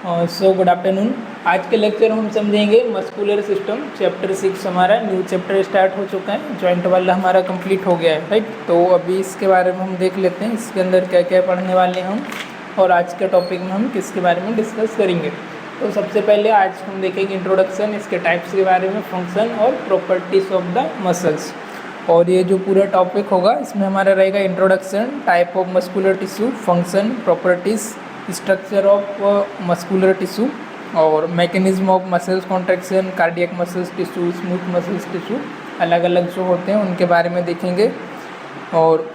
So good afternoon. आज के lecture में हम समझेंगे मस्कुलर सिस्टम चैप्टर 6। हमारा न्यू चैप्टर स्टार्ट हो चुका है, जॉइंट वाला हमारा कंप्लीट हो गया है, राइट। तो अभी इसके बारे में हम देख लेते हैं इसके अंदर क्या क्या पढ़ने वाले हैं हम, और आज के टॉपिक में हम किसके बारे में डिस्कस करेंगे। तो सबसे पहले आज हम देखेंगे इंट्रोडक्शन, इसके टाइप्स के बारे में, फंक्शन और प्रॉपर्टीज ऑफ द मसल्स। और ये जो पूरा टॉपिक होगा इसमें हमारा रहेगा introduction, type of muscular tissue, function, properties, structure of muscular tissue और mechanism of muscles contraction, cardiac muscles tissue, smooth muscles tissue, अलग अलग जो होते हैं उनके बारे में देखेंगे। और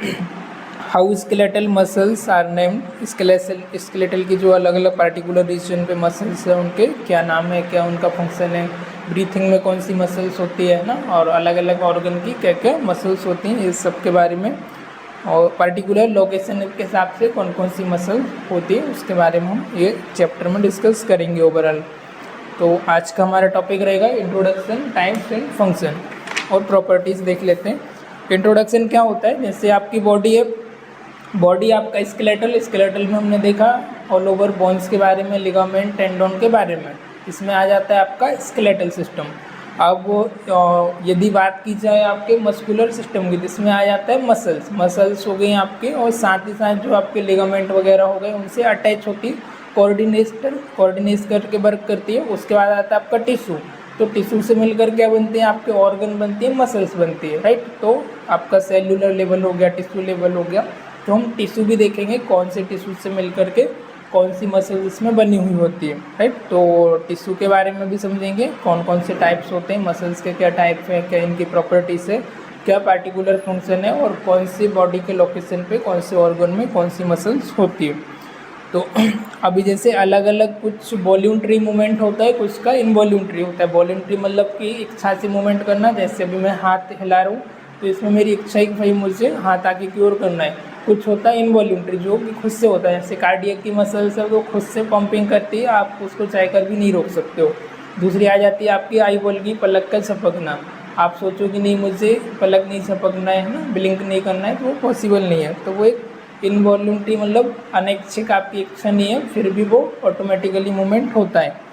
how skeletal muscles are named, skeletal की जो अलग अलग पार्टिकुलर रीजन पे मसल्स हैं उनके क्या नाम है, क्या उनका फंक्शन है, ब्रीथिंग में कौन सी मसल्स होती है ना, और अलग अलग ऑर्गन की क्या क्या मसल्स होती हैं, इस सब के बारे में। और पर्टिकुलर लोकेशन के हिसाब से कौन कौन सी मसल होती है उसके बारे में हम ये चैप्टर में डिस्कस करेंगे ओवरऑल। तो आज का हमारा टॉपिक रहेगा इंट्रोडक्शन, टाइप्स एंड फंक्शन और प्रॉपर्टीज़ देख लेते हैं। इंट्रोडक्शन क्या होता है, जैसे आपकी बॉडी है, बॉडी आपका स्केलेटल में हमने देखा ऑल ओवर बोन्स के बारे में, लिगामेंट, टेंडोन के बारे में, इसमें आ जाता है आपका स्केलेटल सिस्टम। अब यदि बात की जाए आपके मस्कुलर सिस्टम की, जिसमें आ जाता है मसल्स हो गई आपके, और साथ ही साथ जो आपके लिगामेंट वगैरह हो गए उनसे अटैच होती, कोऑर्डिनेट करके वर्क करती है। उसके बाद आता है आपका टिश्यू, तो टिश्यू से मिलकर क्या बनते हैं आपके ऑर्गन बनती है, मसल्स बनती है, राइट। तो आपका सेलुलर लेवल हो गया, टिश्यू लेवल हो गया। तो हम टिश्यू भी देखेंगे कौन से टिश्यू से मिलकर के कौन सी मसल्स इसमें बनी हुई होती है, राइट। तो टिश्यू के बारे में भी समझेंगे कौन कौन से टाइप्स होते हैं मसल्स के, क्या टाइप है, क्या इनकी प्रॉपर्टीज़ है, क्या पार्टिकुलर फंक्शन है, और कौन सी बॉडी के लोकेशन पे कौन से ऑर्गन में कौन सी मसल्स होती है। तो अभी जैसे अलग अलग कुछ वॉल्यूंट्री मूवमेंट होता है, कुछ का इनवॉल्यूंट्री होता है। वॉल्यूंट्री मतलब कि इच्छा से मूवमेंट करना, जैसे अभी मैं हाथ हिला रहा हूँ तो इसमें मेरी इच्छा ही भाई मुझे हाथ आगे की ओर करना है। कुछ होता है इनवॉल्यूंट्री जो कि खुद से होता है, जैसे कार्डियक की मसल्स है तो खुद से पंपिंग करती है, आप उसको चाह कर भी नहीं रोक सकते हो। दूसरी आ जाती है आपकी आई बॉल की पलक का झपकना, आप सोचो कि नहीं मुझे पलक नहीं झपकना है ना, ब्लिंक नहीं करना है, तो वो पॉसिबल नहीं है। तो वो एक इनवॉल्यूंट्री मतलब अनैच्छिक आपकी इच्छा नहीं है, फिर भी वो ऑटोमेटिकली मूवमेंट होता है।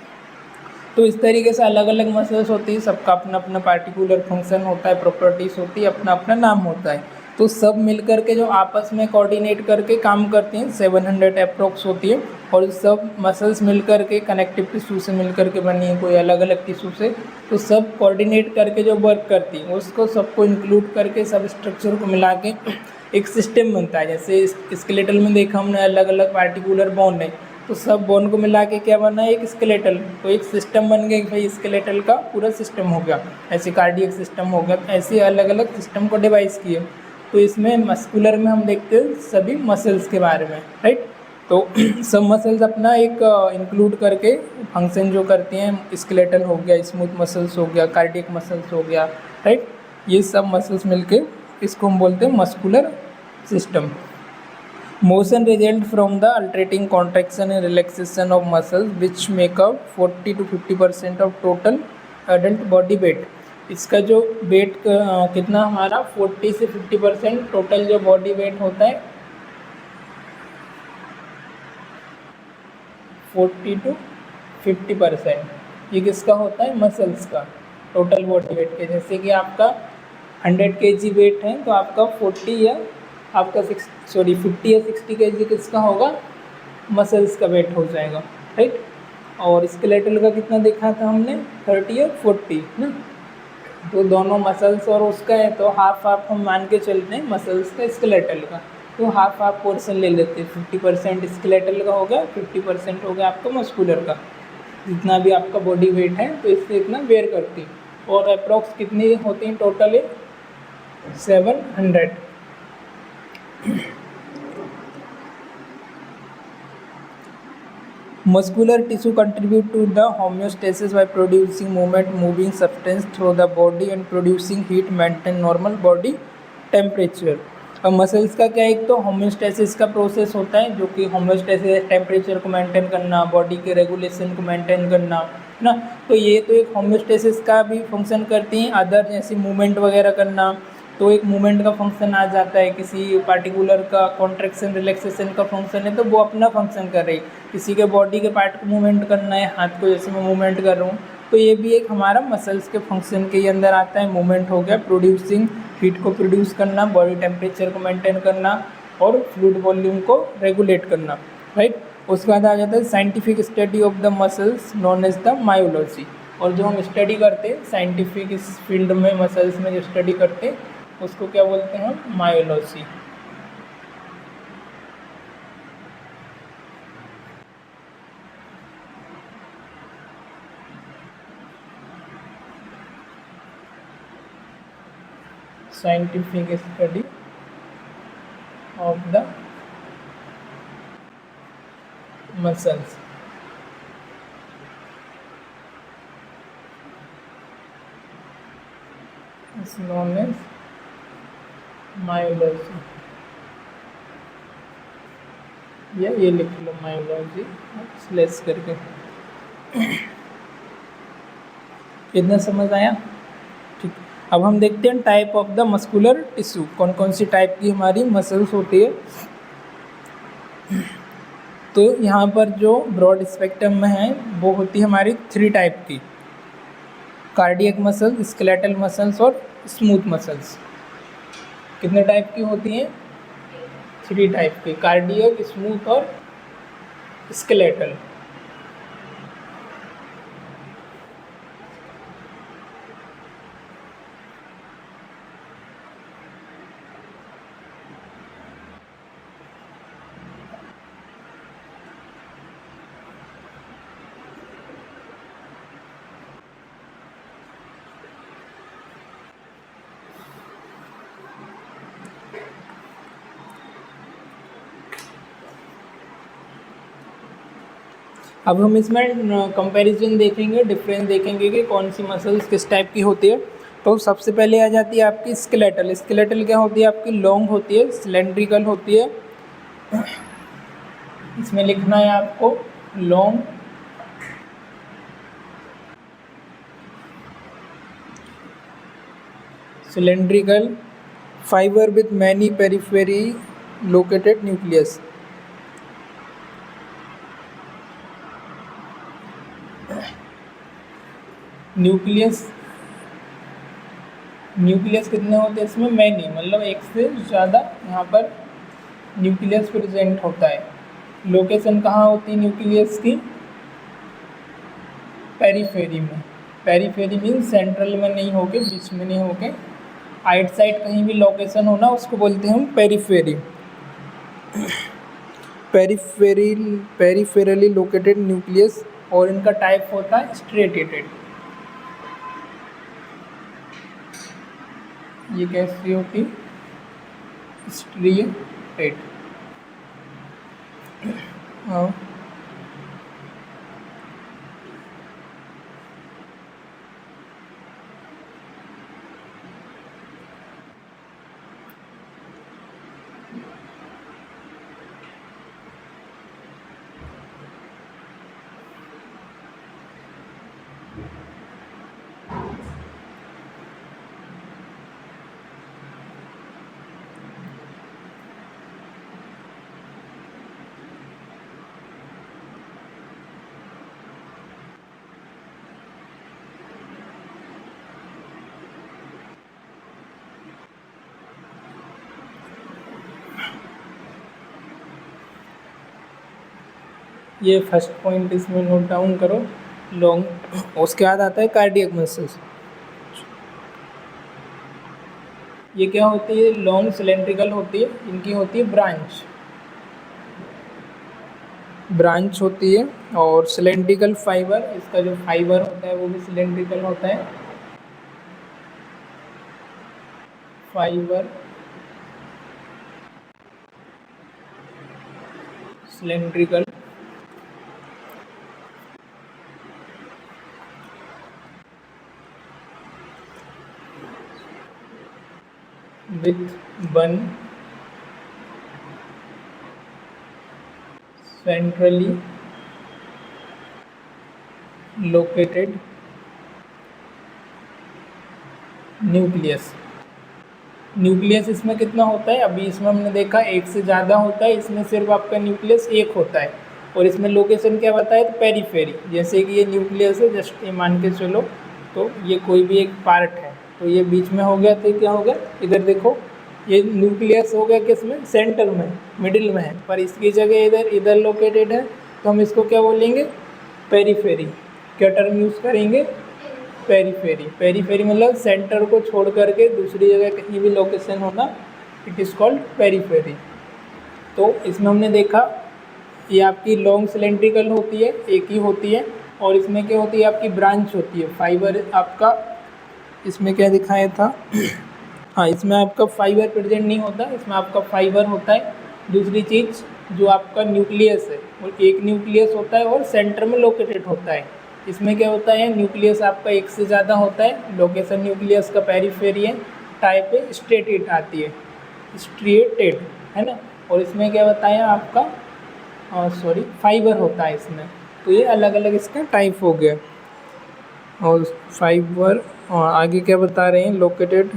तो इस तरीके से अलग अलग मसल्स होती है, सबका अपना अपना पार्टिकुलर फंक्शन होता है, प्रॉपर्टीज़ होती है, अपना अपना नाम होता है। तो सब मिलकर के जो आपस में कोऑर्डिनेट करके काम करती हैं, 700 अप्रोक्स होती है। और सब मसल्स मिलकर के कनेक्टिव टिश्यू से मिलकर के बनी है, कोई अलग अलग टिश्यू से, तो सब कोऑर्डिनेट करके जो वर्क करती हैं उसको सबको इंक्लूड करके सब स्ट्रक्चर को मिला के एक सिस्टम बनता है। जैसे स्केलेटल में देखा हमने अलग अलग पार्टिकुलर बोन है, तो सब बोन को मिला के क्या बना है, एक स्केलेटल। तो एक सिस्टम बन गया भाई, स्केलेटल का पूरा सिस्टम हो गया। ऐसे कार्डियक सिस्टम हो गया, ऐसे अलग अलग सिस्टम को डिवाइस किए। तो इसमें मस्कुलर में हम देखते हैं सभी मसल्स के बारे में, राइट। तो सब मसल्स अपना एक इंक्लूड करके फंक्शन जो करती हैं, स्केलेटल हो गया, स्मूथ मसल्स हो गया, कार्डियक मसल्स हो गया, राइट। ये सब मसल्स मिलके इसको हम बोलते हैं muscular system. Motion result from the alternating contraction and relaxation of muscles which make up 40 to 50% of total adult body weight। इसका जो वेट कितना हमारा 40 से 50% टोटल जो बॉडी वेट होता है, 40 to 50% ये किसका होता है, मसल्स का टोटल बॉडी वेट के। जैसे कि आपका 100 kg वेट है तो आपका 40 या आपका 50 या 60 kg किसका होगा, मसल्स का वेट हो जाएगा, राइट। और स्केलेटल का कितना देखा था हमने, 30 या 40 ना, तो दोनों मसल्स और उसका है तो हाफ हाफ हम मान के चलते हैं मसल्स का स्केलेटल का। तो हाफ हाफ पोर्शन ले लेते हैं, 50% स्केलेटल का हो गया, 50% हो गया आपका मस्कुलर का। जितना भी आपका बॉडी वेट है तो इससे इतना वेयर करती है। और अप्रॉक्स कितनी होती हैं total, 700। Muscular tissue contribute to the homeostasis by producing movement, moving substance through the body and producing heat, maintain normal body temperature। अब मसल्स का क्या, एक तो होम्योस्टेसिस का प्रोसेस होता है जो कि होम्योस्टेसिस टेम्परेचर को मेंटेन करना, बॉडी के रेगुलेशन को मेंटेन करना, है ना। तो ये तो एक होम्योस्टेसिस का भी फंक्शन करती हैं। अदर जैसे मूवमेंट वगैरह करना, तो एक मूवमेंट का फंक्शन आ जाता है, किसी पार्टिकुलर का कॉन्ट्रैक्शन रिलैक्सेशन का फंक्शन है तो वो अपना फंक्शन कर रही है। किसी के बॉडी के पार्ट को मूवमेंट करना है, हाथ को जैसे मैं मूवमेंट कर रहा हूँ, तो ये भी एक हमारा मसल्स के फंक्शन के ही अंदर आता है। मूवमेंट हो गया, प्रोड्यूसिंग, हीट को प्रोड्यूस करना, बॉडी टेम्परेचर को मेंटेन करना और फ्लूइड वॉल्यूम को रेगुलेट करना, राइट। उसके बाद आ जाता है scientific study of the muscles known as the myology. और जो हम स्टडी करते हैं साइंटिफिक इस फील्ड में, मसल्स में जो स्टडी करते हैं उसको क्या बोलते हैं हम? Myology. Scientific study of the muscles is known as myology. या ये लिख लो मायोलॉजी स्लेस करके। इतना समझ आया? ठीक। अब हम देखते हैं type of the muscular tissue, कौन कौन सी टाइप की हमारी मसल्स होती है। तो यहाँ पर जो ब्रॉड स्पेक्ट्रम में है वो होती है हमारी 3 टाइप की, कार्डियक मसल्स, स्केलेटल मसल्स और स्मूथ मसल्स। कितने टाइप की होती हैं? 3 टाइप की, कार्डियक, स्मूथ और स्केलेटल। अब हम इसमें कंपैरिजन देखेंगे, डिफरेंस देखेंगे कि कौन सी मसल्स किस टाइप की होती है। तो सबसे पहले आ जाती है आपकी स्केलेटल। स्केलेटल क्या होती है? आपकी लॉन्ग होती है, सिलेंड्रिकल होती है। इसमें लिखना है आपको long, cylindrical, fibre with many periphery located nucleus. Nucleus कितने होते हैं इसमें? मैनी, मतलब एक से ज़्यादा यहाँ पर न्यूक्लियस प्रेजेंट होता है। लोकेशन कहाँ होती है न्यूक्लियस की? पेरीफेरी में। पेरीफेरी मीन्स सेंट्रल में नहीं होके, बीच में नहीं होके, आइट साइड कहीं भी लोकेशन होना उसको बोलते हैं हम पेरीफेरी। पेरीफेरली located nucleus. और इनका टाइप होता है स्ट्रेटेटेड। ये कैसी होती? स्ट्रिएटेड। हाँ, ये फर्स्ट पॉइंट इसमें नोट डाउन करो, लॉन्ग। उसके बाद आता है कार्डियक मसल्स। ये क्या होती है? लॉन्ग सिलेंड्रिकल होती है, इनकी होती है ब्रांच होती है। और सिलेंड्रिकल फाइबर, इसका जो फाइबर होता है वो भी सिलेंड्रिकल होता है। Fibre cylindrical, with one centrally located nucleus। Nucleus इसमें कितना होता है, अभी इसमें हमने देखा एक से ज़्यादा होता है, इसमें सिर्फ आपका न्यूक्लियस एक होता है। और इसमें लोकेशन क्या बताया, तो पेरीफेरी, जैसे कि ये न्यूक्लियस है, जस्ट ये मान के चलो, तो ये कोई भी एक पार्ट है, तो ये बीच में हो गया, तो क्या हो गया, इधर देखो ये न्यूक्लियस हो गया किसमें, सेंटर में, मिडिल में है, पर इसकी जगह इधर इधर लोकेटेड है, तो हम इसको क्या बोलेंगे, पेरीफेरी। क्या टर्म यूज़ करेंगे, पेरीफेरी। पेरीफेरी मतलब सेंटर को छोड़ करके दूसरी जगह कहीं भी लोकेशन होना, इट इज़ कॉल्ड पेरीफेरी। तो इसमें हमने देखा ये आपकी लॉन्ग सिलेंड्रिकल होती है, एक ही होती है, और इसमें क्या होती है, आपकी ब्रांच होती है, फाइबर आपका, इसमें क्या दिखाया था हाँ, इसमें आपका फाइबर प्रेजेंट नहीं होता, इसमें आपका फाइबर होता है। दूसरी चीज़ जो आपका न्यूक्लियस है, वो एक न्यूक्लियस होता है और सेंटर में लोकेटेड होता है। इसमें क्या होता है, न्यूक्लियस आपका एक से ज़्यादा होता है, लोकेशन न्यूक्लियस का पेरीफेरी है, टाइप स्ट्रेटेड आती है, स्ट्रिएटेड, है ना। और इसमें क्या बताया आपका, सॉरी, फाइबर होता है इसमें। तो ये अलग अलग इसका टाइप हो गया। और फाइबर, और आगे क्या बता रहे हैं, located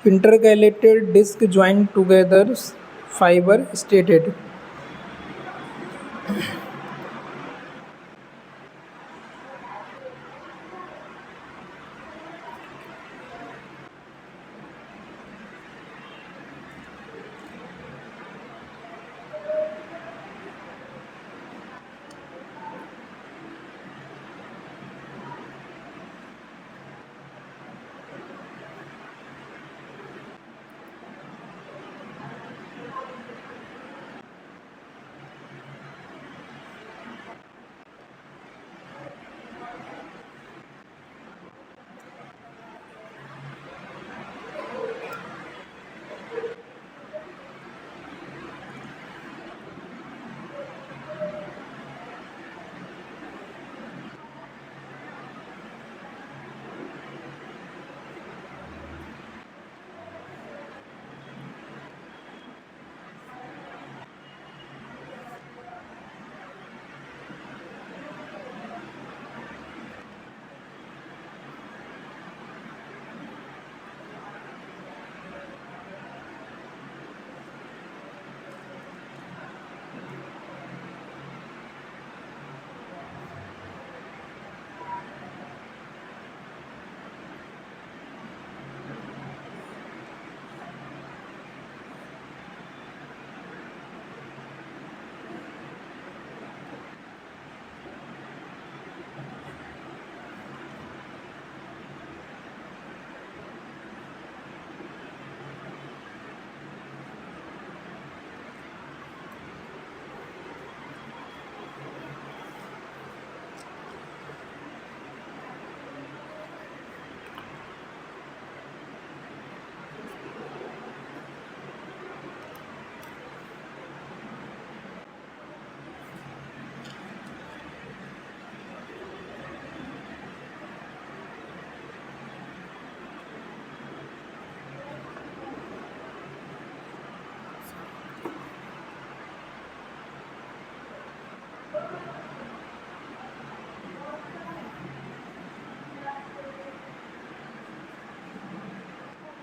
intercalated disc joined together, fiber stated।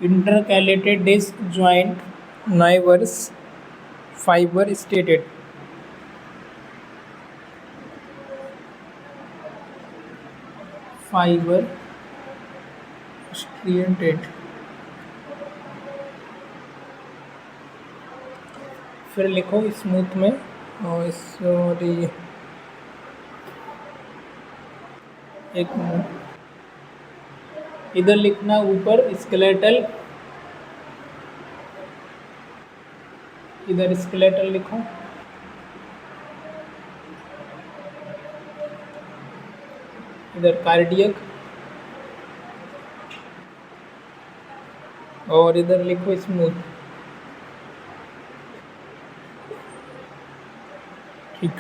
intercalated disc joint neighbors, fiber stated। Fibre striated. फिर लिखो स्मूथ में, और सॉरी, एक मिनट, इधर लिखना ऊपर स्केलेटल, इधर स्केलेटल लिखो, इधर कार्डियक, और इधर लिखो स्मूथ। ठीक।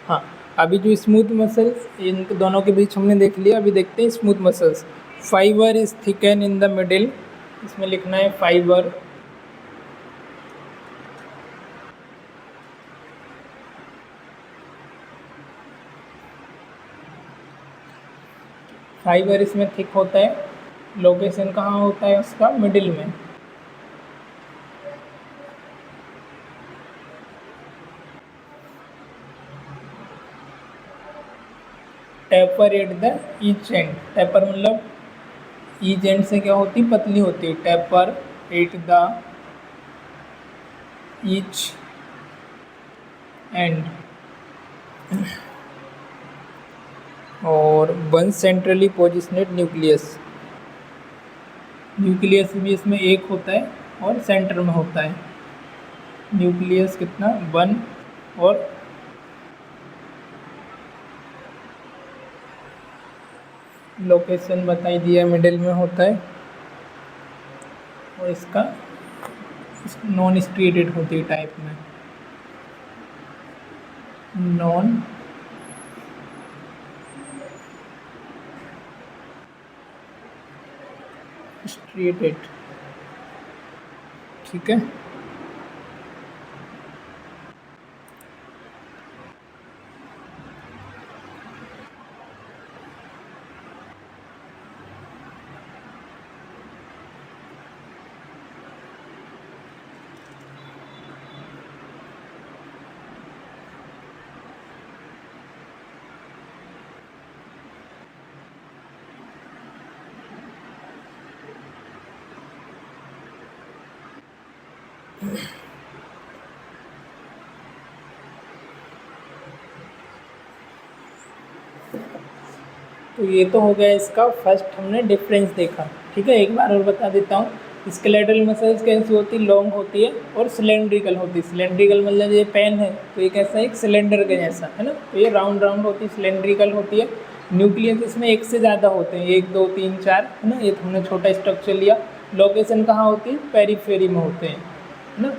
हाँ, अभी जो स्मूथ मसल्स, इन दोनों के बीच हमने देख लिया, अभी देखते हैं smooth muscles. Fibre is thicken in the middle, इसमें लिखना है फाइबर फाइबर इसमें थिक होता है, लोकेशन कहाँ होता है उसका, मिडिल में। Taper at the each and, taper मतलब ईच एंड से क्या होती, पतली होती है, taper at the each and. और वन सेंट्रली पोजिशनेड न्यूक्लियस, न्यूक्लियस भी इसमें एक होता है और सेंटर में होता है। न्यूक्लियस कितना, वन, और लोकेशन बताई दिया, मिडिल में होता है। और इसका नॉन स्ट्रेटेड होती है टाइप में, नॉन स्ट्रेटेड, ठीक है। तो ये तो हो गया इसका फर्स्ट, हमने डिफरेंस देखा, ठीक है। एक बार और बता देता हूँ, स्केलेटल मसल्स कैसी होती है, लॉन्ग होती है और सिलेंड्रिकल होती है। सिलेंड्रिकल मतलब ये पेन है तो ये कैसा है, एक सिलेंडर के जैसा है ना, तो ये राउंड राउंड होती है, सिलेंड्रिकल होती है। न्यूक्लियस इसमें एक से ज़्यादा होते हैं, 1 2 3 4, है ना। ये तो हमने छोटा स्ट्रक्चर लिया। लोकेशन कहाँ होती है, पेरीफेरी में होते हैं, है ना।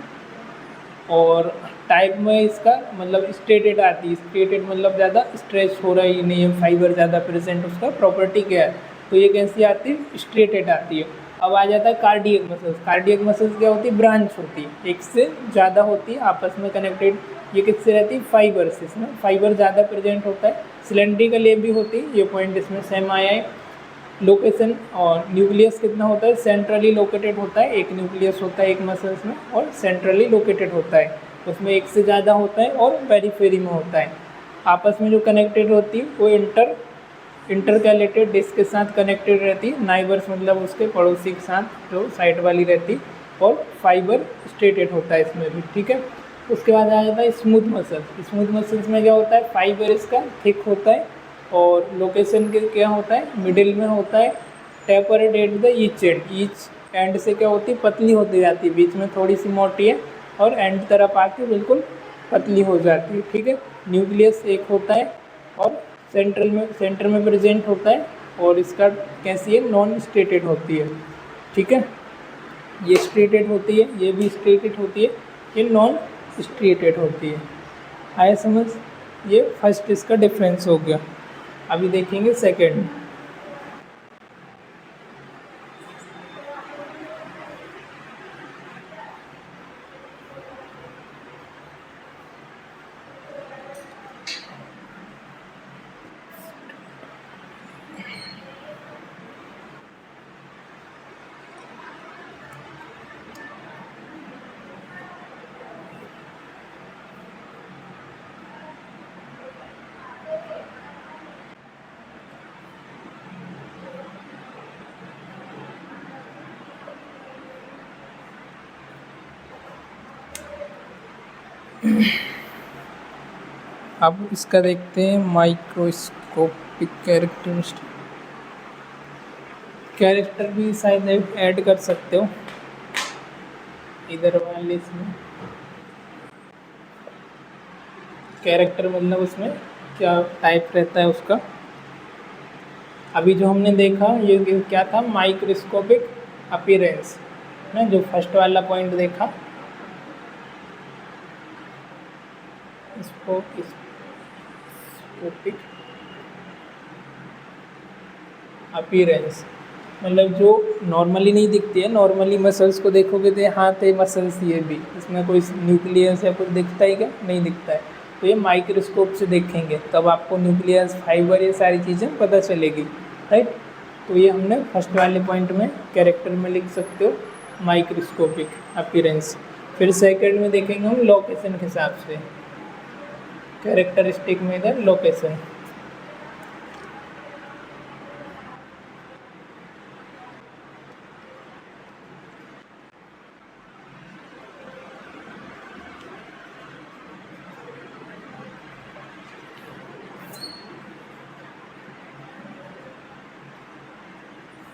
और टाइप में इसका मतलब स्ट्रेटेड आती है, स्ट्रेटेड मतलब ज़्यादा स्ट्रेच हो रहा ही नहीं है, फाइबर ज़्यादा प्रेजेंट, उसका प्रॉपर्टी क्या है, तो ये कैसी आती है, स्ट्रेटेड आती है। अब आ जाता है कार्डियक मसल्स। कार्डियक मसल्स क्या होती है, ब्रांच होती है, एक से ज़्यादा होती है आपस में कनेक्टेड। ये किससे रहती है, फाइबर से, इसमें फाइबर ज़्यादा प्रेजेंट होता है। सिलेंड्रिकल ये भी होती है, ये पॉइंट इसमें सेम आया है। लोकेशन और न्यूक्लियस कितना होता है, सेंट्रली लोकेटेड होता है, एक न्यूक्लियस होता है एक मसल्स में और सेंट्रली लोकेटेड होता है, उसमें एक से ज़्यादा होता है और पेरीफेरी में होता है। आपस में जो कनेक्टेड होती है वो इंटरकैलेटेड डिस्क के साथ कनेक्टेड रहती है, नाइबर्स मतलब उसके पड़ोसी के साथ जो साइड वाली रहती है, और फाइबर स्ट्रेटेड होता है इसमें भी, ठीक है। उसके बाद आ जाता है स्मूथ मसल्स। स्मूथ मसल्स में क्या होता है, फाइबर इसका थिक होता है और लोकेशन के क्या होता है, मिडिल में होता है। टेपरेड एट द ईच एंड से क्या होती है, पतली होती जाती है, बीच में थोड़ी सी मोटी है और एंड तरफ आके बिल्कुल पतली हो जाती है, ठीक है। न्यूक्लियस एक होता है और सेंटर में प्रेजेंट होता है, और इसका कैसी है, नॉन स्ट्रेटेड होती है, ठीक है। ये स्ट्रेटेड होती है, ये भी स्ट्रेटेड होती है, ये नॉन स्ट्रेटेड होती है। आया समझ, ये फर्स्ट इसका डिफरेंस हो गया। अभी देखेंगे सेकंड। अब इसका देखते हैं माइक्रोस्कोपिक कैरेक्टर भी शायद ऐड कर सकते हो इधर वाले इसमें। कैरेक्टर मतलब उसमें क्या टाइप रहता है उसका। अभी जो हमने देखा ये क्या था, माइक्रोस्कोपिक अपीयरेंस ना, जो फर्स्ट वाला पॉइंट देखा, स्कोपिक अपीयरेंस मतलब जो नॉर्मली नहीं दिखती है। नॉर्मली मसल्स को देखोगे तो हाथ है मसल्स, ये भी इसमें कोई न्यूक्लियस या कुछ दिखता है क्या, नहीं दिखता है। तो ये माइक्रोस्कोप से देखेंगे तब आपको न्यूक्लियस, फाइबर, ये सारी चीज़ें पता चलेगी। राइट। तो ये हमने फर्स्ट वाले पॉइंट में कैरेक्टर में लिख सकते हो माइक्रोस्कोपिक अपीयरेंस। फिर सेकंड में देखेंगे हम लोकेशन के हिसाब से, कैरेक्टरिस्टिक में इधर लोकेशन।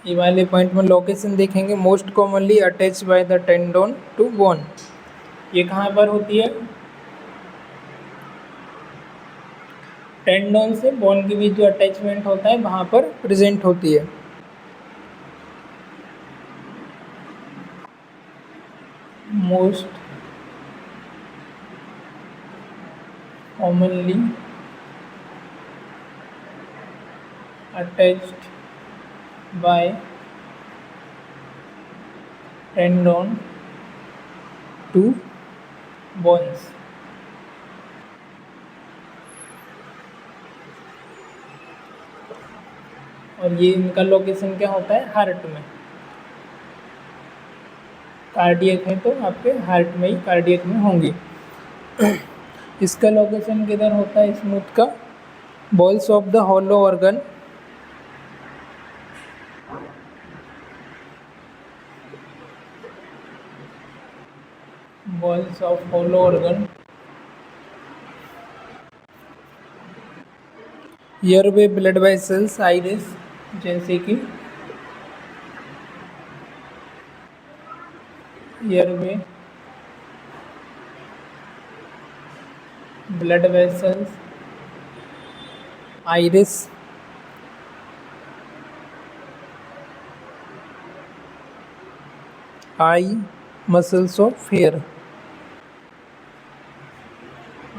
ये वाले पॉइंट में लोकेशन देखेंगे, most commonly attach by the tendon to bone. ये कहाँ पर होती है? टेंडोन से बोन के बीच जो अटैचमेंट होता है वहाँ पर प्रेजेंट होती है। Most commonly attached by tendon to bones. और ये इनका लोकेशन क्या होता है? हार्ट में। कार्डियक है तो आपके हार्ट में ही, कार्डियक में होंगी। इसका लोकेशन किधर होता है स्मूथ का? Walls of the hollow organ, walls of hollow organ, airway blood vessels, iris, जैसे कि airway blood vessels, iris, eye muscles of hair,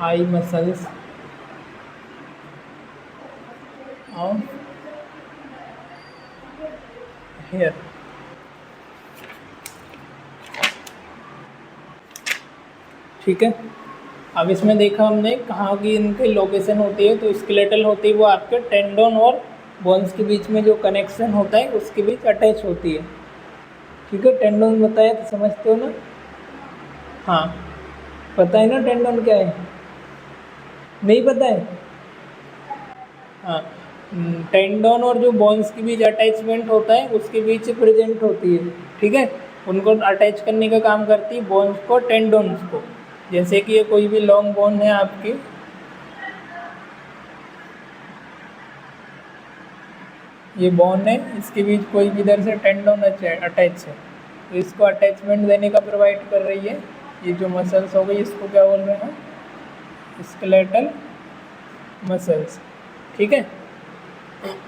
eye muscles of hair. ठीक है। अब इसमें देखा हमने कहाँ की इनकी लोकेशन होती है, तो स्केलेटल होती है वो आपके टेंडोन और बोन्स के बीच में जो कनेक्शन होता है उसके बीच अटैच होती है। ठीक है, टेंडोन बताया तो समझते हो ना? हाँ, पता है ना टेंडोन क्या है? नहीं पता है? हाँ, टेंडोन और जो बोन्स के बीच अटैचमेंट होता है उसके बीच प्रेजेंट होती है। ठीक है, उनको अटैच करने का काम करती है बोन्स को, टेंडोन्स को। जैसे कि ये कोई भी लॉन्ग बोन है आपकी, ये बोन है, इसके बीच कोई भी इधर से टेंडोन अटैच है, तो इसको अटैचमेंट देने का प्रोवाइड कर रही है ये जो मसल्स हो गई, इसको क्या बोल रहे हैं? Skeletal muscles. ठीक है।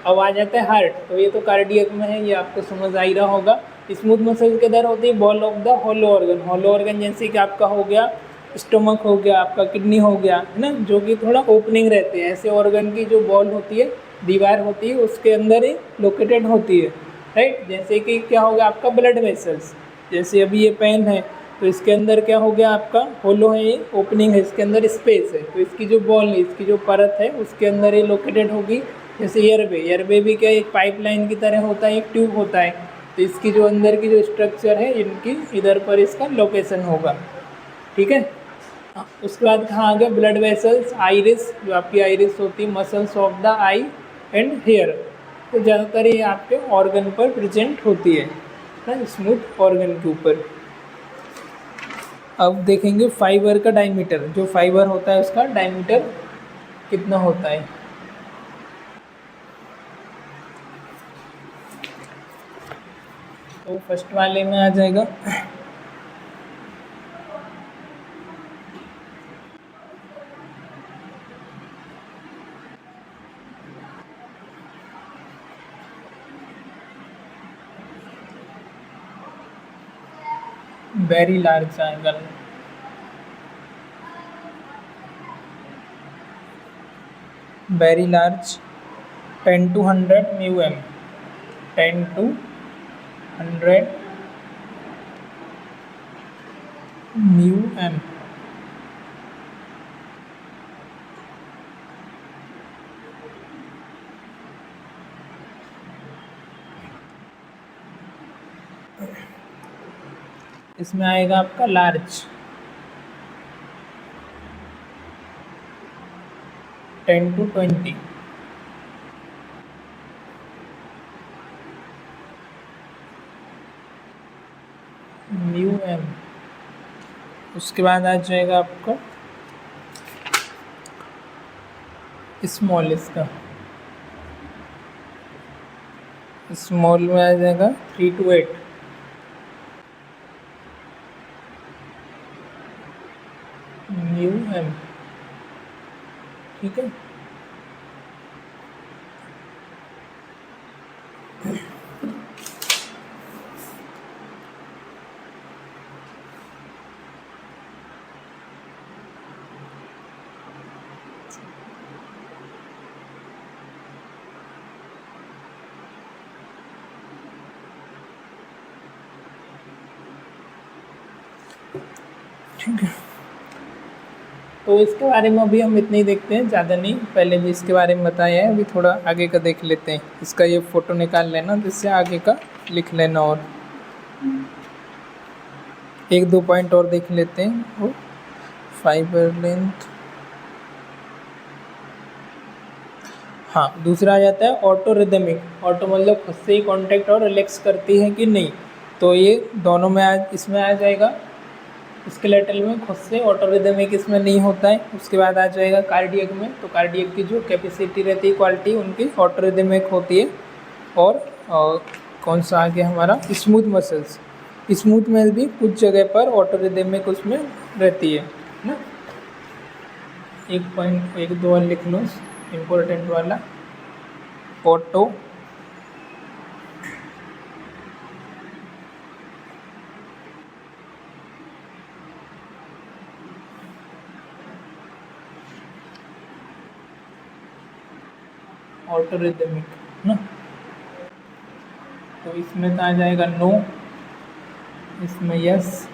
अब आ जाता है हार्ट, तो ये तो कार्डियक में है, ये आपको समझ आ ही रहा होगा। स्मूथ मसल्स के इधर होती है ball of the hollow organ. Hollow organ जैसे कि आपका हो गया स्टोमक, हो गया आपका किडनी, हो गया है ना, जो कि थोड़ा ओपनिंग रहते हैं। ऐसे ऑर्गन की जो बॉल होती है, दीवार होती है, उसके अंदर ही लोकेटेड होती है। राइट, जैसे कि क्या हो गया आपका ब्लड वेसल्स, जैसे अभी ये पेन है तो इसके अंदर क्या हो गया आपका होलो है, ये ओपनिंग है, इसके अंदर स्पेस है, तो इसकी जो बॉल है, इसकी जो परत है उसके अंदर ये लोकेटेड होगी। जैसे एयरवे, एयरवे भी क्या एक पाइपलाइन की तरह होता है, एक ट्यूब होता है, तो इसकी जो अंदर की जो स्ट्रक्चर है इनकी इधर पर इसका लोकेशन होगा। ठीक है। उसके बाद कहाँ आ गया? ब्लड वेसल्स, आइरिस, जो आपकी आइरिस होती है, muscles of the eye and hair, तो ज़्यादातर ये आपके ऑर्गन पर प्रेजेंट होती है ना, स्मूथ ऑर्गन के ऊपर। अब देखेंगे फाइबर का डायमीटर, जो फाइबर होता है उसका डायमीटर कितना होता है। तो फर्स्ट वाले में आ जाएगा very large angle, very large 10 to 100 mu m, 10 to 100 mu m. इसमें आएगा आपका लार्ज 10 to 20। Mu M. उसके बाद आ जाएगा आपका स्मॉल, इसका स्मॉल में आ जाएगा 3 to 8। म्यू एम, ठीक है। ठीक है, तो इसके बारे में अभी हम इतना ही देखते हैं, ज़्यादा नहीं। पहले भी इसके बारे में बताया है, अभी थोड़ा आगे का देख लेते हैं। इसका ये फ़ोटो निकाल लेना, जिससे आगे का लिख लेना। और एक दो पॉइंट और देख लेते हैं। वो फाइबर लेंथ, हाँ, दूसरा आ जाता है ऑटो रिदमिक। ऑटो मतलब खुद से ही कॉन्टैक्ट और रिलैक्स करती है कि नहीं, तो ये दोनों में इसमें आ जाएगा। स्केलेटल में खुद से, ऑटो रिदमिक इसमें नहीं होता है। उसके बाद आ जाएगा कार्डियक में, तो कार्डियक की जो कैपेसिटी रहती है, क्वालिटी उनकी ऑटो रिदमिक होती है। और कौन सा आ गया हमारा स्मूथ मसल्स। स्मूथ में भी कुछ जगह पर ऑटो रिदमिक उसमें रहती है ना। एक पॉइंट, एक दो लिख लो इम्पोर्टेंट वाला, ऑटो ऑटो रिदमिक ना। तो इसमें तो आ जाएगा नो, इसमें यस,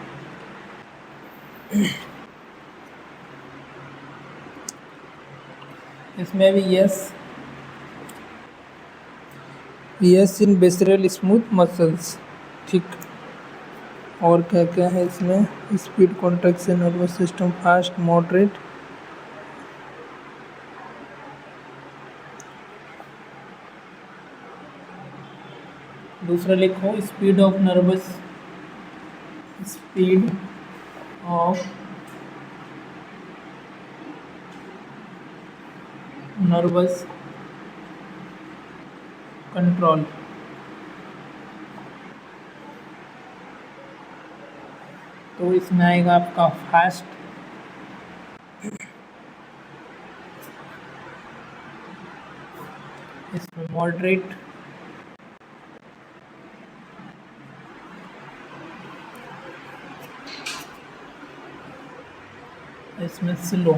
इसमें भी yes. Yes in visceral smooth muscles, ठीक। और क्या क्या है इसमें, speed, contraction, nervous system, fast, moderate. दूसरा लिखो speed of nervous, speed of nervous control. तो इसमें आएगा आपका फास्ट, इसमें मॉडरेट, इसमें स्लो।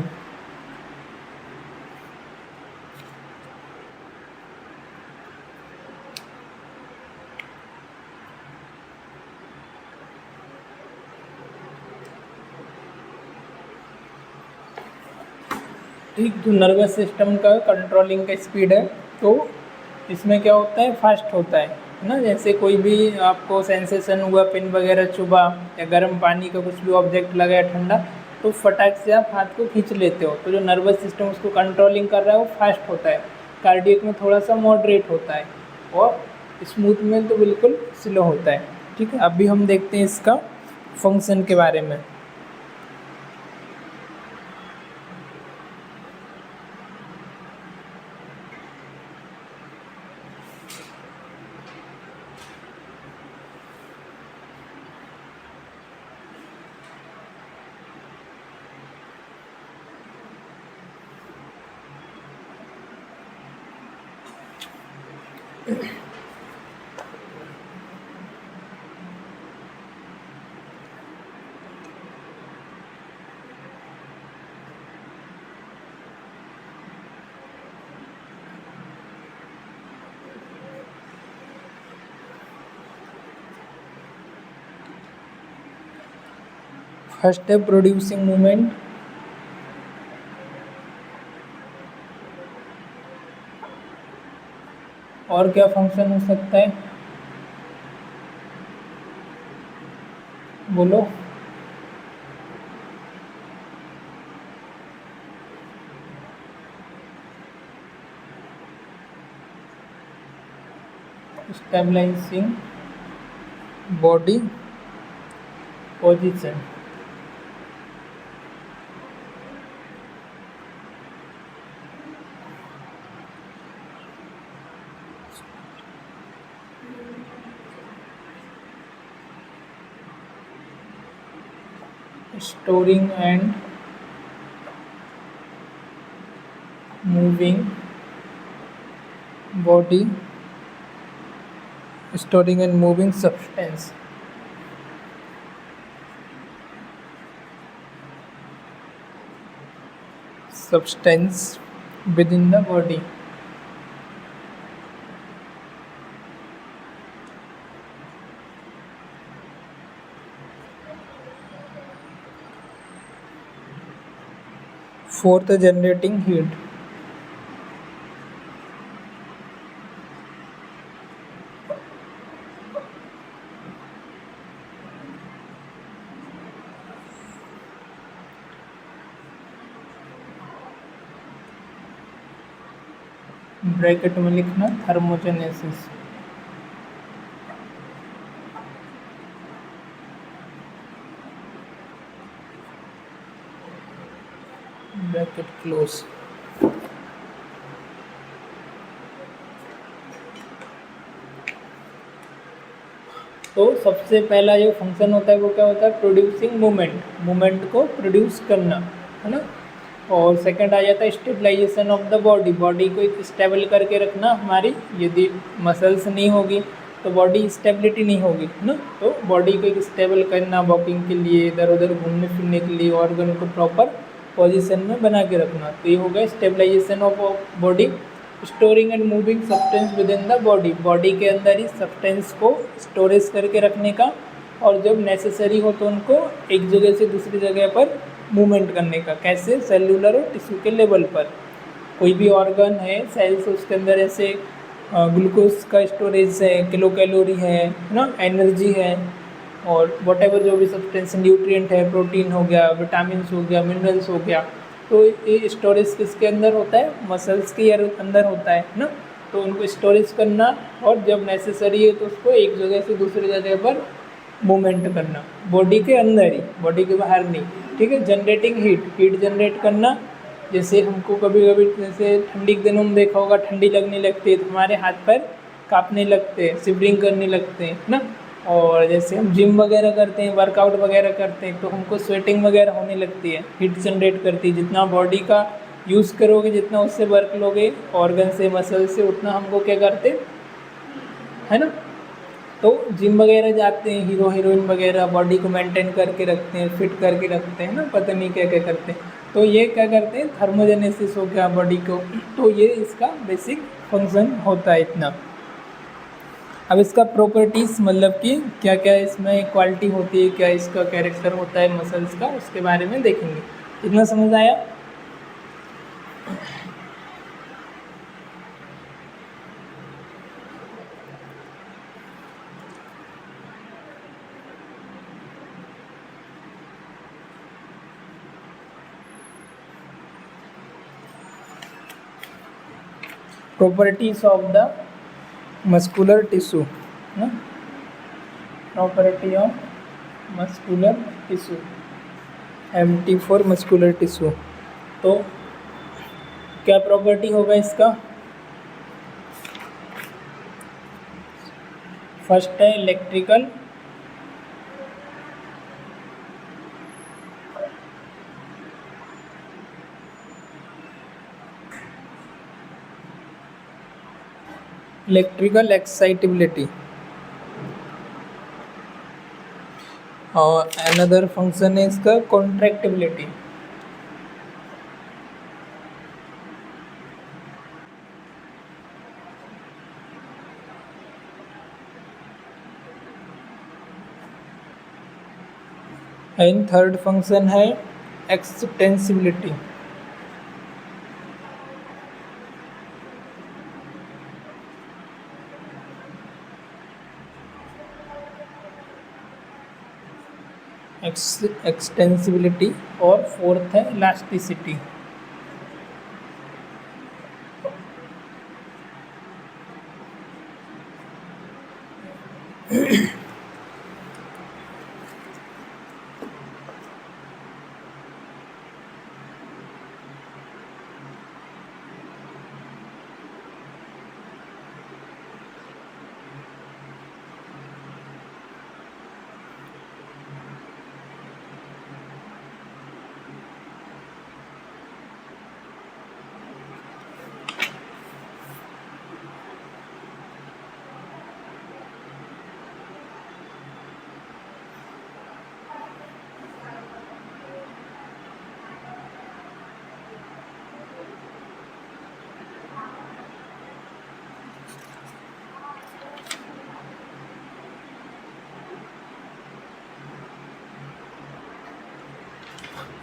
ठीक, जो नर्वस सिस्टम का कंट्रोलिंग का स्पीड है, तो इसमें क्या होता है, फास्ट होता है ना। जैसे कोई भी आपको सेंसेशन हुआ, पिन वगैरह चुभा या गर्म पानी का कुछ भी ऑब्जेक्ट लगा है ठंडा, तो फटाक से आप हाथ को खींच लेते हो। तो जो नर्वस सिस्टम उसको कंट्रोलिंग कर रहा है वो फास्ट होता है। कार्डियक में थोड़ा सा मॉडरेट होता है, और स्मूथ में तो बिल्कुल स्लो होता है। ठीक है, अभी हम देखते हैं इसका फंक्शन के बारे में। फर्स्ट है प्रोड्यूसिंग मूवमेंट, और क्या फंक्शन हो सकता है, बोलो। Stabilising body position. Storing and moving body, storing and moving substance within the body. Fourth, generating heat. Bracket में लिखना थर्मोजेनेसिस। Bracket close. तो सबसे पहला जो फंक्शन होता है वो क्या होता है, प्रोड्यूसिंग मूवमेंट को प्रोड्यूस करना, है ना। और सेकंड आ जाता है स्टेबलाइजेशन ऑफ द बॉडी को एक स्टेबल करके रखना हमारी। यदि मसल्स नहीं होगी तो बॉडी स्टेबिलिटी नहीं होगी, है ना। तो बॉडी को एक स्टेबल करना, वॉकिंग के लिए, इधर उधर घूमने फिरने के लिए, ऑर्गन को प्रॉपर पोजीशन में बना के रखना। तो ये हो गया stabilisation of body. Storing and moving substance within the body के अंदर ही सब्सटेंस को स्टोरेज करके रखने का, और जब नेसेसरी हो तो उनको एक जगह से दूसरी जगह पर मूवमेंट करने का। कैसे, सेल्यूलर और टिश्यू के लेवल पर। कोई भी ऑर्गन है, सेल्स, उसके अंदर ऐसे ग्लूकोज का स्टोरेज है, किलो कैलोरी है ना, एनर्जी है, और वॉटेवर जो भी सब्सटेंस, न्यूट्रिएंट है, प्रोटीन हो गया, विटामिन हो गया, मिनरल्स हो गया, तो ये स्टोरेज किसके अंदर होता है, मसल्स के अंदर होता है ना। तो उनको स्टोरेज करना, और जब नेसेसरी है तो उसको एक जगह से दूसरी जगह पर मूवमेंट करना, बॉडी के अंदर ही, बॉडी के बाहर नहीं, ठीक है। जनरेटिंग हीट जनरेट करना। जैसे हमको कभी कभी जैसे ठंडी के दिनों में देखा होगा, ठंडी लगने लगती है तो हमारे हाथ पैर कांपने लगते हैं, शिवरिंग करने लगते हैं ना। और जैसे हम जिम वगैरह करते हैं, वर्कआउट वगैरह करते हैं, तो हमको स्वेटिंग वगैरह होने लगती है, हीट जनरेट करती है। जितना बॉडी का यूज़ करोगे, जितना उससे वर्क लोगे ऑर्गन से, मसल से, उतना हमको क्या करते, है ना। तो जिम वगैरह जाते हैं, हीरो हीरोइन वगैरह बॉडी को मेंटेन करके रखते हैं, फिट करके रखते हैं ना, पता नहीं क्या क्या करते हैं। तो ये क्या करते हैं, थर्मोजेनेसिस हो गया बॉडी को। तो ये इसका बेसिक फंक्शन होता है इतना। अब इसका प्रॉपर्टीज़, मतलब कि क्या क्या इसमें क्वालिटी होती है, क्या इसका कैरेक्टर होता है मसल्स का, उसके बारे में देखेंगे। इतना समझ आया। Properties of the muscular tissue, ना, property of muscular tissue, MT for muscular tissue. तो क्या प्रॉपर्टी होगा इसका, फर्स्ट है इलेक्ट्रिकल एक्साइटेबिलिटी, और अनदर फंक्शन है इसका कॉन्ट्रैक्टिबिलिटी। एंड थर्ड फंक्शन है एक्सटेंसिबिलिटी। एक्सटेंसिबिलिटी और फोर्थ है इलास्टिसिटी।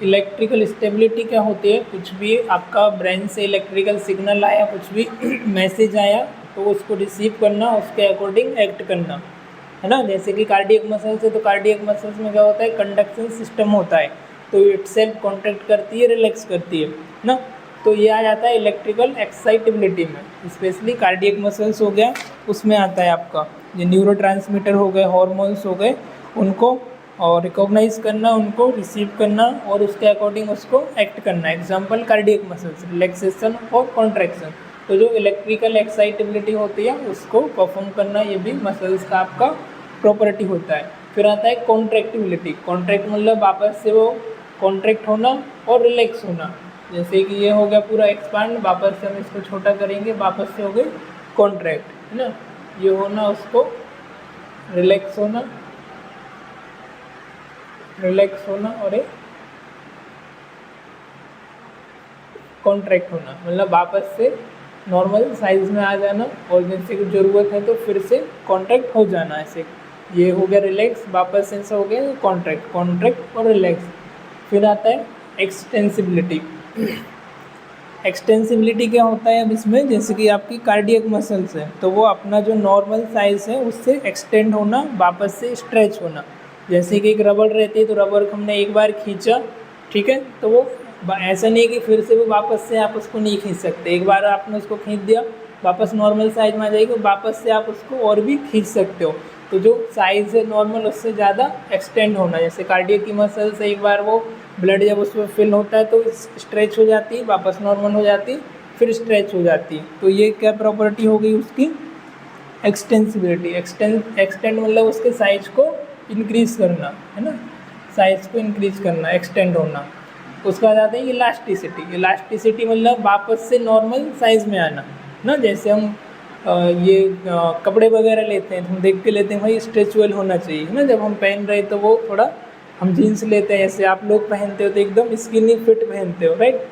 इलेक्ट्रिकल स्टेबिलिटी क्या होती है, कुछ भी आपका ब्रेन से इलेक्ट्रिकल सिग्नल आया, कुछ भी मैसेज आया तो उसको रिसीव करना, उसके अकॉर्डिंग एक्ट करना, है ना। जैसे कि कार्डियक मसल्स है तो कार्डियक मसल्स में क्या होता है, कंडक्शन सिस्टम होता है, तो इट सेल्फ कॉन्ट्रैक्ट करती है, रिलैक्स करती है ना। तो ये आ जाता है इलेक्ट्रिकल एक्साइटेबिलिटी में, स्पेशली कार्डियक मसल्स हो गया, उसमें आता है आपका ये न्यूरोट्रांसमीटर हो गए, हार्मोन्स हो गए, उनको और रिकॉग्नाइज करना, उनको रिसीव करना और उसके अकॉर्डिंग उसको एक्ट करना। एग्जांपल कार्डियक मसल्स, रिलैक्सेशन और कॉन्ट्रैक्शन। तो जो इलेक्ट्रिकल एक्साइटेबिलिटी होती है उसको परफॉर्म करना, ये भी मसल्स का आपका प्रॉपर्टी होता है। फिर आता है कॉन्ट्रैक्टिबिलिटी। कॉन्ट्रैक्ट मतलब वापस से वो कॉन्ट्रैक्ट होना और रिलैक्स होना। जैसे कि ये हो गया पूरा एक्सपांड, वापस से हम इसको छोटा करेंगे, वापस से हो गई कॉन्ट्रैक्ट, है ना। ये होना, उसको रिलैक्स होना, रिलैक्स होना और एक कॉन्ट्रैक्ट होना, मतलब वापस से नॉर्मल साइज में आ जाना और जैसे कि ज़रूरत है तो फिर से कॉन्ट्रैक्ट हो जाना। ऐसे ये हो गया रिलैक्स, वापस से हो गया कॉन्ट्रैक्ट, कॉन्ट्रैक्ट और रिलैक्स। फिर आता है एक्सटेंसिबिलिटी। एक्सटेंसिबिलिटी क्या होता है, अब इसमें जैसे कि आपकी कार्डियक मसल्स है तो वो अपना जो नॉर्मल साइज़ है उससे एक्सटेंड होना, वापस से स्ट्रेच होना। जैसे कि एक रबड़ रहती है तो रबड़ को हमने एक बार खींचा, ठीक है, तो वो ऐसा नहीं कि फिर से वो वापस से आप उसको नहीं खींच सकते। एक बार आपने उसको खींच दिया, वापस नॉर्मल साइज में आ जाएगी, वापस से आप उसको और भी खींच सकते हो। तो जो साइज़ है नॉर्मल उससे ज़्यादा एक्सटेंड होना। जैसे कार्डियक की मसल्स एक बार वो ब्लड जब उसमें फिल होता है तो स्ट्रेच हो जाती है, वापस नॉर्मल हो जाती है, फिर स्ट्रेच हो जाती है। तो ये क्या प्रॉपर्टी हो गई उसकी, एक्सटेंसिबिलिटी। एक्सटेंड मतलब उसके साइज को इंक्रीज़ करना, है ना, साइज को इंक्रीज़ करना, एक्सटेंड होना। उसके बाद आता है इलास्टिसिटी। इलास्टिसिटी मतलब वापस से नॉर्मल साइज़ में आना ना। जैसे हम कपड़े वगैरह लेते हैं तो हम देख के लेते हैं भाई स्ट्रेचुअल होना चाहिए, है ना। जब हम पहन रहे तो वो थोड़ा, हम जीन्स लेते हैं जैसे आप लोग पहनते हो तो एकदम स्किनी फिट पहनते हो, राइट।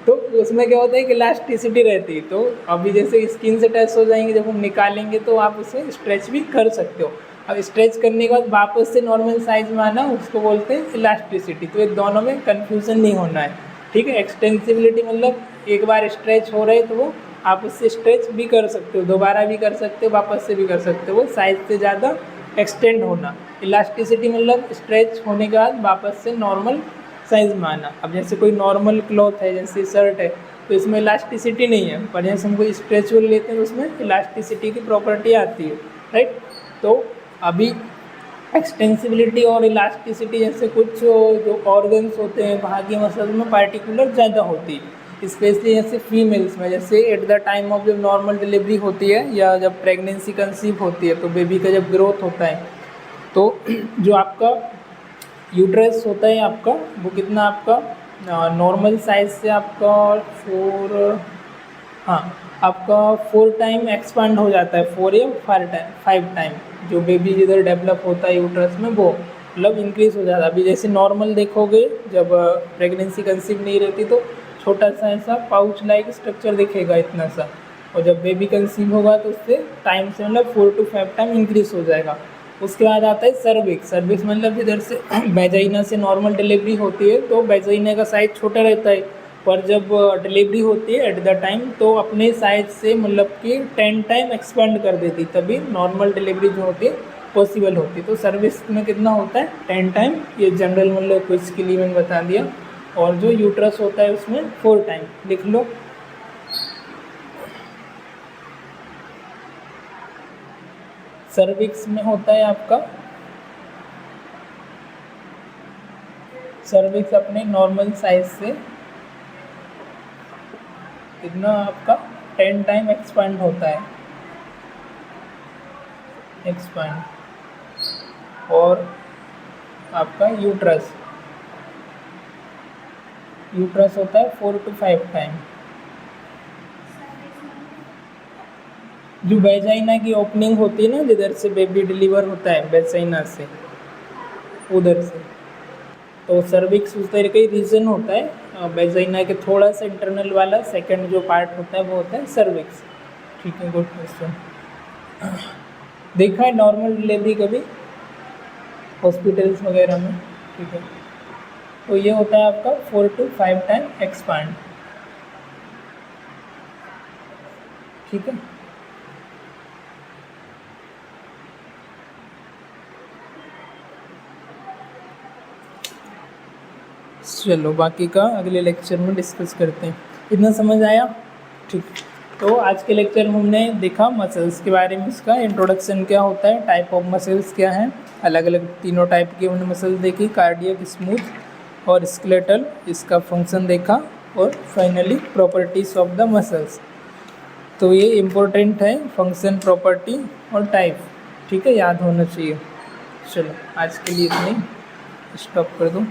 तो उसमें क्या होता है कि इलास्टिसिटी रहती है, तो अभी जैसे स्किन से टच हो जाएंगे, जब हम निकालेंगे तो आप उसे स्ट्रेच भी कर सकते हो। अब स्ट्रेच करने के बाद वापस से नॉर्मल साइज में आना, उसको बोलते हैं इलास्टिसिटी। तो ये दोनों में कन्फ्यूज़न नहीं होना है, ठीक है। एक्सटेंसिबिलिटी मतलब एक बार स्ट्रेच हो रहे तो वो आप उससे स्ट्रेच भी कर सकते हो, दोबारा भी कर सकते हो, वापस से भी कर सकते हो, वो साइज से ज़्यादा एक्सटेंड होना। इलास्टिसिटी मतलब स्ट्रेच होने के बाद वापस से नॉर्मल साइज में आना। अब जैसे कोई नॉर्मल क्लॉथ है, जैसे शर्ट है, तो इसमें इलास्टिसिटी नहीं है, पर जैसे हम कोई स्ट्रेचुअल लेते हैं तो उसमें इलास्टिसिटी की प्रॉपर्टी आती है, राइट। तो अभी एक्सटेंसिबिलिटी और इलास्टिसिटी जैसे कुछ जो ऑर्गन्स होते हैं वहाँ की मसल्स में पार्टिकुलर ज़्यादा होती है, स्पेशली जैसे फीमेल्स में। जैसे एट द टाइम ऑफ जब नॉर्मल डिलीवरी होती है या जब प्रेगनेंसी कंसीव होती है तो बेबी का जब ग्रोथ होता है तो जो आपका यूट्रस होता है आपका, वो कितना आपका नॉर्मल साइज से आपका आपका 4 टाइम एक्सपांड हो जाता है, 4 या 5 टाइम जो बेबी जिधर डेवलप होता है यूट्रस में वो मतलब इंक्रीज़ हो जाता है। अभी जैसे नॉर्मल देखोगे जब प्रेगनेंसी कंसीव नहीं रहती तो छोटा सा ऐसा पाउच लाइक स्ट्रक्चर दिखेगा इतना सा, और जब बेबी कंसीव होगा तो उससे टाइम से मतलब 4 to 5 टाइम इंक्रीज़ हो जाएगा। उसके बाद आता है सर्विक्स। सर्विक्स मतलब जिधर से वेजाइना से नॉर्मल डिलीवरी होती है तो वेजाइना का साइज छोटा रहता है, पर जब डिलीवरी होती है एट द टाइम तो अपने साइज से मतलब कि 10 टाइम एक्सपेंड कर देती, तभी नॉर्मल डिलीवरी जो होती है पॉसिबल होती। तो सर्विक्स में कितना होता है 10 टाइम, ये जनरल मतलब क्विज के लिए मैंने बता दिया। और जो यूट्रस होता है उसमें 4 टाइम, लिख लो। सर्विक्स में होता है आपका, सर्विक्स अपने नॉर्मल साइज से कितना आपका 10 टाइम एक्सपांड होता है, एक्सपांड। और आपका यूट्रस होता है 4 to 5 टाइम। जो वेजाइना की ओपनिंग होती है ना, जिधर से बेबी डिलीवर होता है वेजाइना से, उधर से, तो सर्विक्स उस तरह का ही रीजन होता है। वेजाइना के थोड़ा सा इंटरनल वाला सेकंड जो पार्ट होता है वो होता है सर्विक्स। ठीक है, गुड क्वेश्चन। देखा है नॉर्मल डिलीवरी कभी हॉस्पिटल्स वगैरह में? ठीक है, तो ये होता है आपका 4 to 5 टाइम एक्सपांड। ठीक है, चलो बाकी का अगले लेक्चर में डिस्कस करते हैं। इतना समझ आया? ठीक। तो आज के लेक्चर में हमने देखा मसल्स के बारे में, इसका इंट्रोडक्शन क्या होता है, टाइप ऑफ मसल्स क्या हैं, अलग अलग तीनों टाइप की हमने मसल्स देखी, कार्डियक, स्मूथ और स्केलेटल, इसका फंक्शन देखा, और finally properties of the muscles. तो ये इम्पोर्टेंट है, फंक्शन, प्रॉपर्टी और टाइप। ठीक है, याद होना चाहिए। चलो आज के लिए इतनी, स्टॉप कर दूँ।